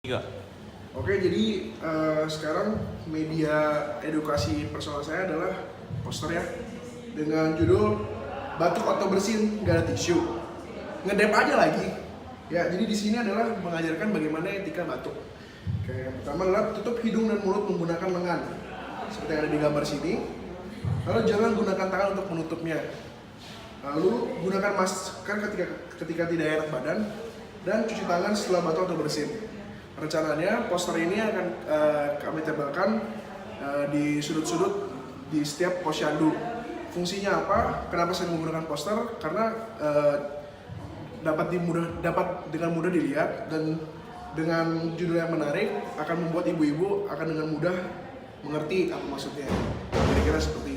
Tiga. Oke, jadi sekarang media edukasi personal saya adalah poster ya, dengan judul batuk atau bersin nggak ada tisu, ngedep aja lagi. Ya, jadi di sini adalah mengajarkan bagaimana etika batuk. Oke, yang pertama adalah tutup hidung dan mulut menggunakan lengan, seperti yang ada di gambar sini. Lalu jangan gunakan tangan untuk menutupnya. Lalu gunakan masker ketika tidak enak badan, dan cuci tangan setelah batuk atau bersin. Rencananya poster ini akan kami tempelkan di sudut-sudut di setiap posyandu. Fungsinya apa? Kenapa saya menggunakan poster? Karena dapat dengan mudah dilihat, dan dengan judul yang menarik akan membuat ibu-ibu akan dengan mudah mengerti apa maksudnya. Kira-kira seperti itu.